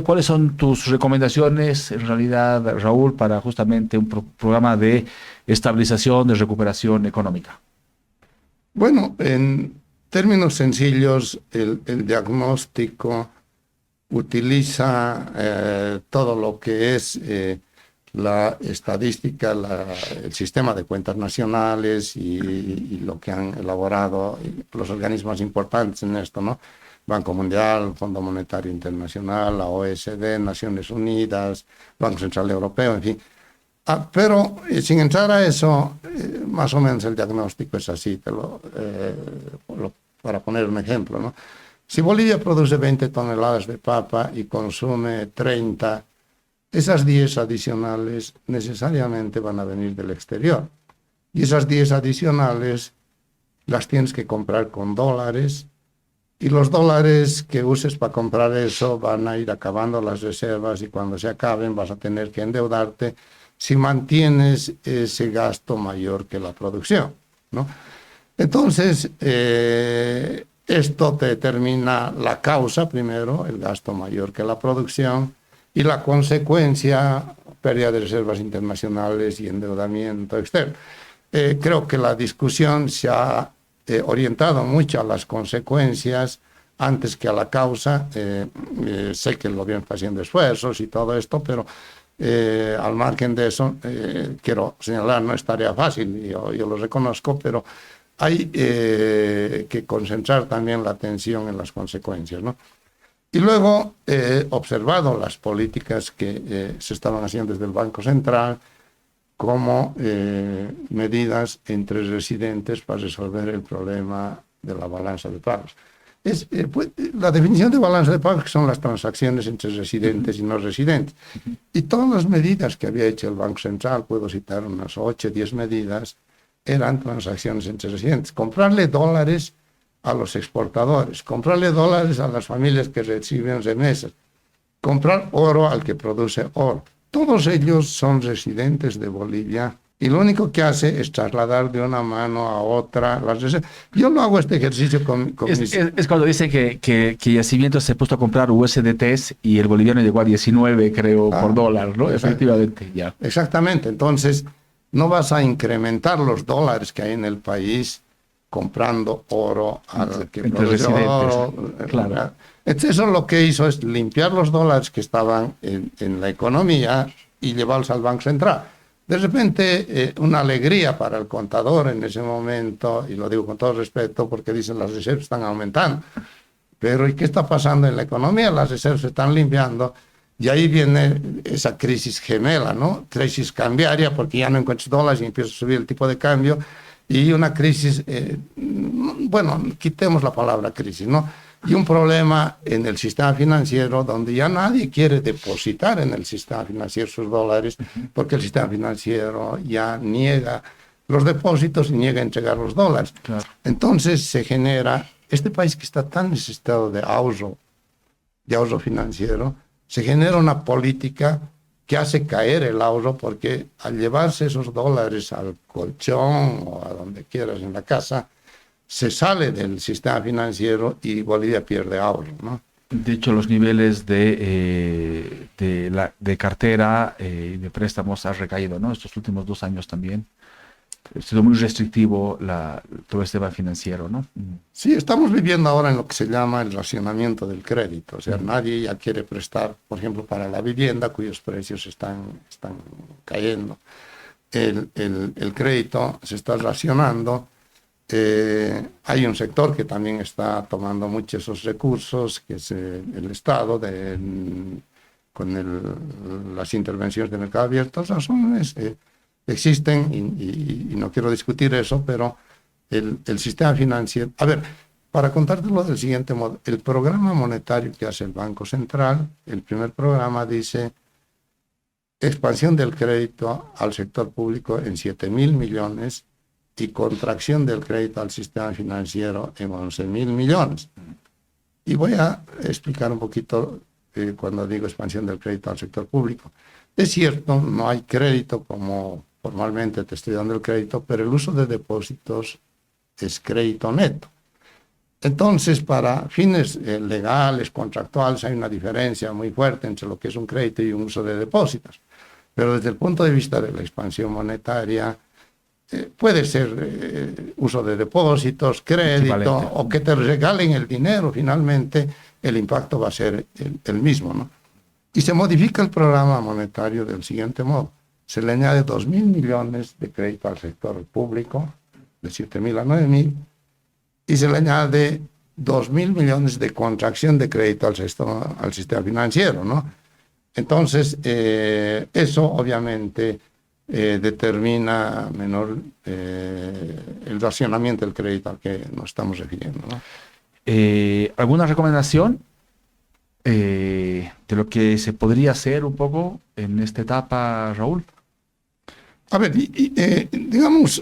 ¿Cuáles son tus recomendaciones, en realidad, Raúl, para justamente un programa de estabilización, de recuperación económica?
Bueno, en términos sencillos, el diagnóstico utiliza todo lo que es la estadística, el sistema de cuentas nacionales y lo que han elaborado los organismos importantes en esto, ¿no? Banco Mundial, Fondo Monetario Internacional, la OECD, Naciones Unidas, Banco Central Europeo, en fin. Pero sin entrar a eso, más o menos el diagnóstico es así, para poner un ejemplo, ¿no? Si Bolivia produce 20 toneladas de papa y consume 30, esas 10 adicionales necesariamente van a venir del exterior. Y esas 10 adicionales las tienes que comprar con dólares, y los dólares que uses para comprar eso van a ir acabando las reservas, y cuando se acaben vas a tener que endeudarte si mantienes ese gasto mayor que la producción, ¿no? Entonces, esto te determina la causa, primero, el gasto mayor que la producción, y la consecuencia, pérdida de reservas internacionales y endeudamiento externo. Creo que la discusión se ha orientado mucho a las consecuencias antes que a la causa. Sé que el gobierno está haciendo esfuerzos y todo esto, pero al margen de eso, quiero señalar, no es tarea fácil, yo lo reconozco, pero hay que concentrar también la atención en las consecuencias, ¿no? Y luego he observado las políticas que se estaban haciendo desde el Banco Central como medidas entre residentes para resolver el problema de la balanza de pagos. La definición de balanza de pagos son las transacciones entre residentes y no residentes. Y todas las medidas que había hecho el Banco Central, puedo citar unas 8 o 10 medidas, eran transacciones entre residentes. Comprarle dólares a los exportadores, comprarle dólares a las familias que reciben remesas, comprar oro al que produce oro. Todos ellos son residentes de Bolivia y lo único que hace es trasladar de una mano a otra las reservas. Yo no hago este ejercicio con mis...
Es cuando dicen que Yacimiento se puso a comprar USDTs y el boliviano llegó a 19, creo, por dólar, ¿no? Efectivamente, ya.
Exactamente. Entonces, no vas a incrementar los dólares que hay en el país comprando oro al que produce oro. Claro. Entonces, eso lo que hizo es limpiar los dólares que estaban en la economía y llevarlos al Banco Central. De repente, una alegría para el contador en ese momento, y lo digo con todo respeto porque dicen las reservas están aumentando. Pero ¿y qué está pasando en la economía? Las reservas se están limpiando y ahí viene esa crisis gemela, ¿no? Crisis cambiaria, porque ya no encuentras dólares y empieza a subir el tipo de cambio. Y una crisis, bueno, quitemos la palabra crisis, ¿no? Y un problema en el sistema financiero donde ya nadie quiere depositar en el sistema financiero sus dólares porque el sistema financiero ya niega los depósitos y niega a entregar los dólares. Claro. Entonces se genera, este país que está tan necesitado de ahorro financiero, se genera una política que hace caer el ahorro porque al llevarse esos dólares al colchón o a donde quieras en la casa, se sale del sistema financiero y Bolivia pierde ahorro, ¿no?
De hecho, los niveles de cartera y de préstamos han recaído, ¿no? Estos últimos 2 años también. ha sido muy restrictivo todo este tema financiero, ¿no?
Sí, estamos viviendo ahora en lo que se llama el racionamiento del crédito. O sea, nadie ya quiere prestar, por ejemplo, para la vivienda, cuyos precios están cayendo. El crédito se está racionando. Hay un sector que también está tomando muchos esos recursos, que es el Estado, con las intervenciones de mercado abierto. Las razones existen y no quiero discutir eso, pero el sistema financiero... A ver, para contártelo del siguiente modo, el programa monetario que hace el Banco Central, el primer programa dice expansión del crédito al sector público en 7.000 millones y contracción del crédito al sistema financiero en 11.000 millones. Y voy a explicar un poquito cuando digo expansión del crédito al sector público. Es cierto, no hay crédito como formalmente te estoy dando el crédito, pero el uso de depósitos es crédito neto. Entonces, para fines legales, contractuales, hay una diferencia muy fuerte entre lo que es un crédito y un uso de depósitos. Pero desde el punto de vista de la expansión monetaria, puede ser uso de depósitos, crédito, o que te regalen el dinero. Finalmente, el impacto va a ser el mismo, ¿no? Y se modifica el programa monetario del siguiente modo. Se le añade 2.000 millones de crédito al sector público, de 7.000 a 9.000, y se le añade 2.000 millones de contracción de crédito al sistema financiero, ¿no? Entonces, eso obviamente determina menor el racionamiento del crédito al que nos estamos refiriendo, ¿no?
¿Alguna recomendación de lo que se podría hacer un poco en esta etapa, Raúl?
A ver, digamos,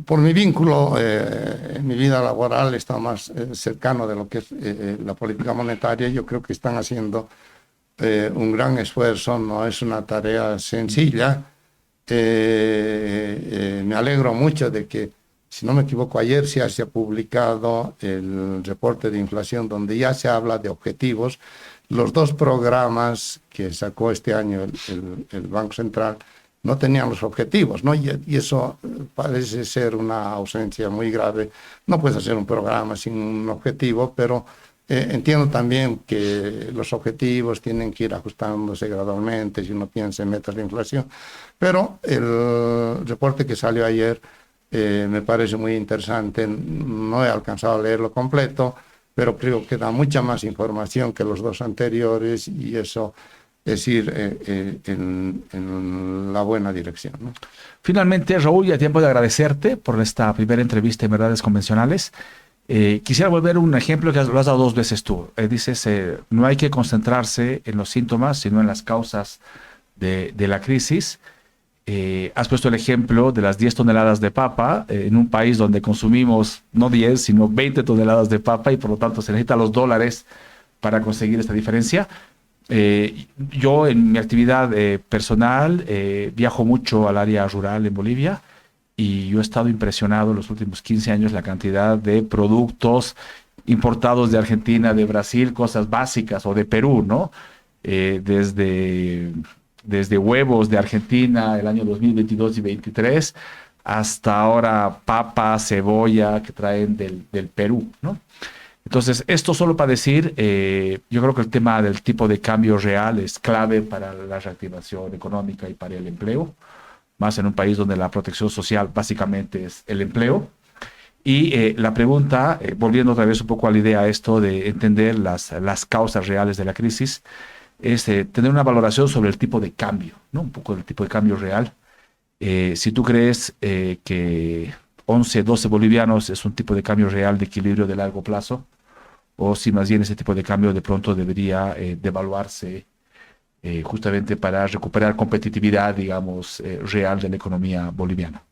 por mi vínculo en mi vida laboral está más cercano de lo que es la política monetaria. Yo creo que están haciendo un gran esfuerzo, no es una tarea sencilla. Me alegro mucho de que, si no me equivoco, ayer se ha publicado el reporte de inflación donde ya se habla de objetivos. Los dos programas que sacó este año el Banco Central no tenían los objetivos, ¿no? Y eso parece ser una ausencia muy grave. No puedes hacer un programa sin un objetivo, pero entiendo también que los objetivos tienen que ir ajustándose gradualmente si uno piensa en metas de inflación. Pero el reporte que salió ayer me parece muy interesante. No he alcanzado a leerlo completo, pero creo que da mucha más información que los dos anteriores y eso es ir en la buena dirección, ¿no?
Finalmente, Raúl, ya tiempo de agradecerte por esta primera entrevista en Verdades Convencionales. Quisiera volver a un ejemplo que lo has dado dos veces tú. Dices, no hay que concentrarse en los síntomas, sino en las causas de la crisis. Has puesto el ejemplo de las 10 toneladas de papa en un país donde consumimos no 10, sino 20 toneladas de papa y por lo tanto se necesitan los dólares para conseguir esta diferencia. Yo en mi actividad personal viajo mucho al área rural en Bolivia y yo he estado impresionado en los últimos 15 años la cantidad de productos importados de Argentina, de Brasil, cosas básicas, o de Perú, ¿no? Desde huevos de Argentina el año 2022 y 2023 hasta ahora papa, cebolla que traen del Perú, ¿no? Entonces, esto solo para decir, yo creo que el tema del tipo de cambio real es clave para la reactivación económica y para el empleo, más en un país donde la protección social básicamente es el empleo. Y la pregunta, volviendo otra vez un poco a la idea esto de entender las causas reales de la crisis, es tener una valoración sobre el tipo de cambio, ¿no? Un poco del tipo de cambio real. Si tú crees que 11, 12 bolivianos es un tipo de cambio real de equilibrio de largo plazo, o si más bien ese tipo de cambio de pronto debería devaluarse justamente para recuperar competitividad, digamos, real de la economía boliviana.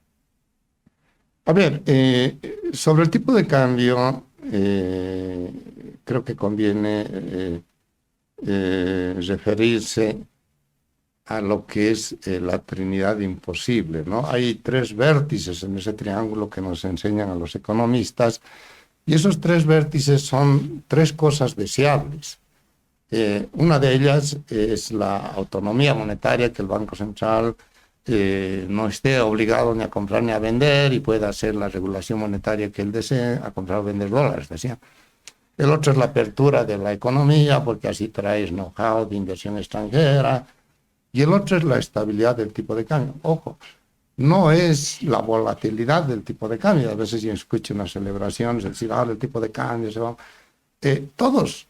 A ver, sobre el tipo de cambio, creo que conviene referirse a lo que es la Trinidad imposible, ¿no? Hay tres vértices en ese triángulo que nos enseñan a los economistas y esos tres vértices son tres cosas deseables. Una de ellas es la autonomía monetaria, que el Banco Central no esté obligado ni a comprar ni a vender y pueda hacer la regulación monetaria que él desee, a comprar o vender dólares, decía. El otro es la apertura de la economía, porque así traes know-how de inversión extranjera. Y el otro es la estabilidad del tipo de cambio. Ojo, no es la volatilidad del tipo de cambio. A veces yo escucho unas celebraciones, decir, ahora el tipo de cambio se va. Todos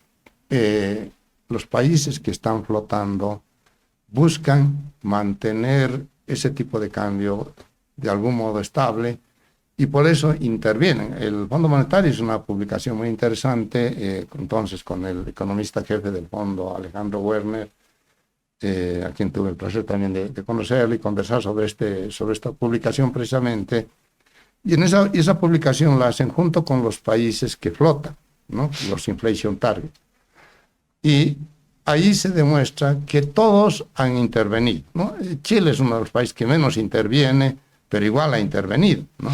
los países que están flotando buscan mantener ese tipo de cambio de algún modo estable y por eso intervienen. El Fondo Monetario es una publicación muy interesante, entonces con el economista jefe del fondo, Alejandro Werner, a quien tuve el placer también de conocerlo y conversar sobre esta publicación precisamente. Y en esa publicación la hacen junto con los países que flotan, ¿no? Los inflation target. Y ahí se demuestra que todos han intervenido, ¿no? Chile es uno de los países que menos interviene, pero igual ha intervenido, ¿no?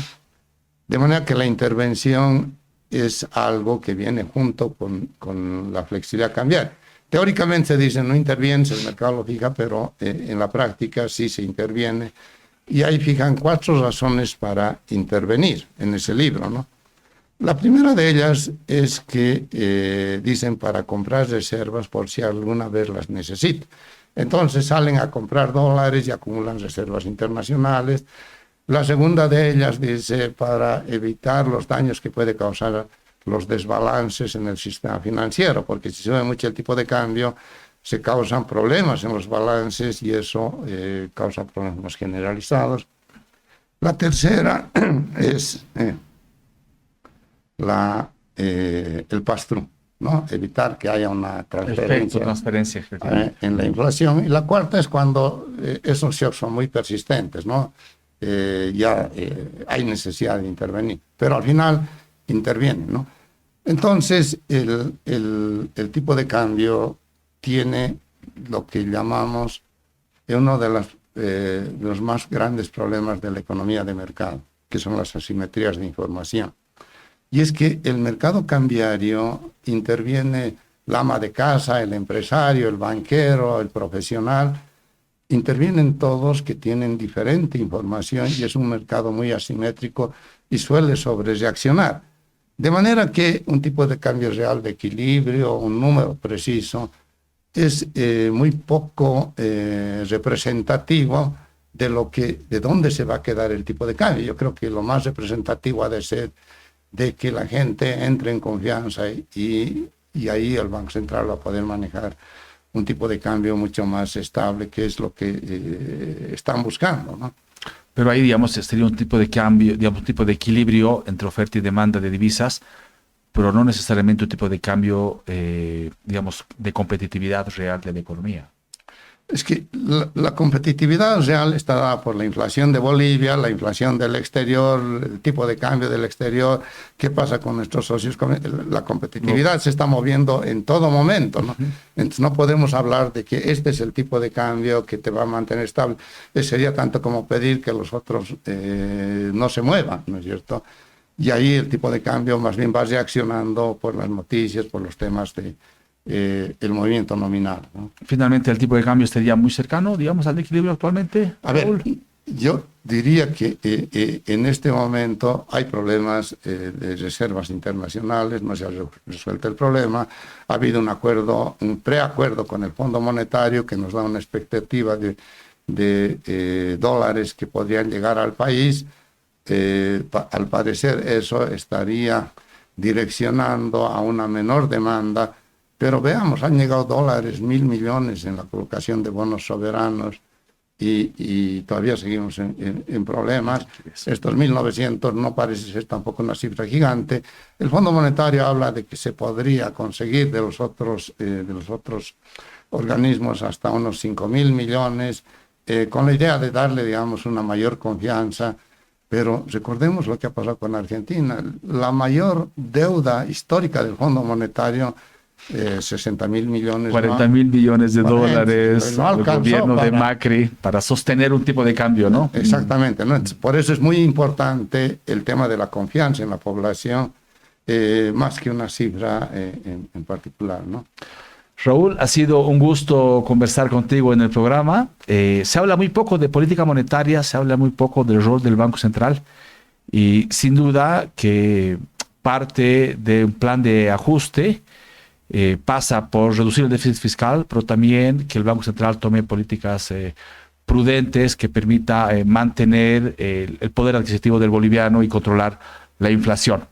De manera que la intervención es algo que viene junto con la flexibilidad cambiaria. Teóricamente se dice no interviene, el mercado lo fija, pero en la práctica sí se interviene. Y ahí fijan 4 razones para intervenir en ese libro, ¿no? La primera de ellas es que dicen para comprar reservas por si alguna vez las necesita. Entonces salen a comprar dólares y acumulan reservas internacionales. La segunda de ellas dice para evitar los daños que puede causar los desbalances en el sistema financiero, porque si sube mucho el tipo de cambio, se causan problemas en los balances y eso causa problemas generalizados. La tercera es el pass-through, ¿no? Evitar que haya una transferencia en la inflación. Y la cuarta es cuando esos shocks son muy persistentes, ¿no? Hay necesidad de intervenir, pero al final intervienen, ¿no? Entonces, el tipo de cambio tiene lo que llamamos uno de los más grandes problemas de la economía de mercado, que son las asimetrías de información. Y es que el mercado cambiario interviene la ama de casa, el empresario, el banquero, el profesional, intervienen todos que tienen diferente información y es un mercado muy asimétrico y suele sobrereaccionar. De manera que un tipo de cambio real de equilibrio, un número preciso, es muy poco representativo de dónde se va a quedar el tipo de cambio. Yo creo que lo más representativo ha de ser de que la gente entre en confianza y ahí el Banco Central va a poder manejar un tipo de cambio mucho más estable, que es lo que están buscando, ¿no?
Pero ahí, digamos, sería un tipo de cambio, digamos, un tipo de equilibrio entre oferta y demanda de divisas, pero no necesariamente un tipo de cambio, digamos, de competitividad real de la economía.
Es que la competitividad real está dada por la inflación de Bolivia, la inflación del exterior, el tipo de cambio del exterior, qué pasa con nuestros socios. La competitividad se está moviendo en todo momento, ¿no? Entonces no podemos hablar de que este es el tipo de cambio que te va a mantener estable. Sería tanto como pedir que los otros no se muevan, ¿no es cierto? Y ahí el tipo de cambio más bien va reaccionando por las noticias, por los temas el movimiento nominal, ¿no?
Finalmente, el tipo de cambio estaría muy cercano, digamos, al equilibrio actualmente.
A ver, yo diría que en este momento hay problemas de reservas internacionales, no se ha resuelto el problema. Ha habido un preacuerdo con el Fondo Monetario que nos da una expectativa de dólares que podrían llegar al país. Al parecer eso estaría direccionando a una menor demanda. Pero veamos, han llegado dólares, 1.000 millones en la colocación de bonos soberanos y todavía seguimos en problemas. Estos 1.900 no parece ser tampoco una cifra gigante. El Fondo Monetario habla de que se podría conseguir de los otros organismos hasta unos 5.000 millones, con la idea de darle, digamos, una mayor confianza. Pero recordemos lo que ha pasado con Argentina. La mayor deuda histórica del Fondo Monetario, 60.000 millones.
40.000 millones de dólares al gobierno de Macri para sostener un tipo de cambio, ¿no?
Exactamente, ¿no? Por eso es muy importante el tema de la confianza en la población, más que una cifra en particular, ¿no?
Raúl, ha sido un gusto conversar contigo en el programa. Se habla muy poco de política monetaria, se habla muy poco del rol del Banco Central y sin duda que parte de un plan de ajuste pasa por reducir el déficit fiscal, pero también que el Banco Central tome políticas prudentes que permita mantener el poder adquisitivo del boliviano y controlar la inflación.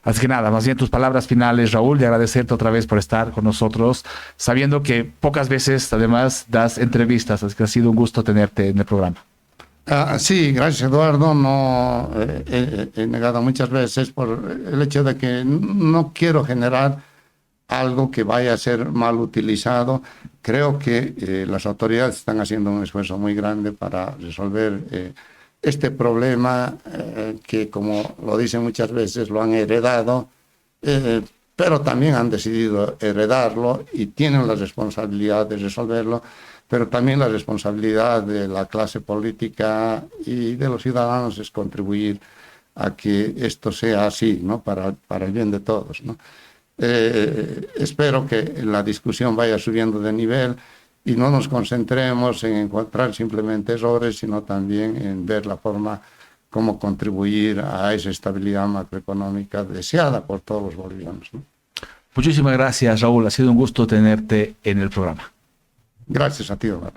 Así que nada, más bien tus palabras finales, Raúl, de agradecerte otra vez por estar con nosotros, sabiendo que pocas veces además das entrevistas, así que ha sido un gusto tenerte en el programa.
Sí, gracias Eduardo. No he negado muchas veces por el hecho de que no quiero generar algo que vaya a ser mal utilizado. Creo que las autoridades están haciendo un esfuerzo muy grande para resolver este problema que, como lo dicen muchas veces, lo han heredado, pero también han decidido heredarlo y tienen la responsabilidad de resolverlo, pero también la responsabilidad de la clase política y de los ciudadanos es contribuir a que esto sea así, ¿no? Para el bien de todos, ¿no? Espero que la discusión vaya subiendo de nivel y no nos concentremos en encontrar simplemente errores, sino también en ver la forma como contribuir a esa estabilidad macroeconómica deseada por todos los bolivianos, ¿no?
Muchísimas gracias, Raúl. Ha sido un gusto tenerte en el programa.
Gracias a ti, Omar.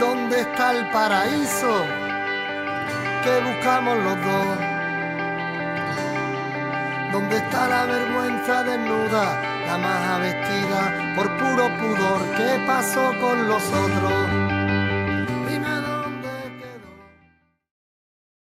¿Dónde está el paraíso que buscamos los dos? ¿Dónde está la vergüenza desnuda, la maja vestida por puro pudor? ¿Qué pasó con los otros?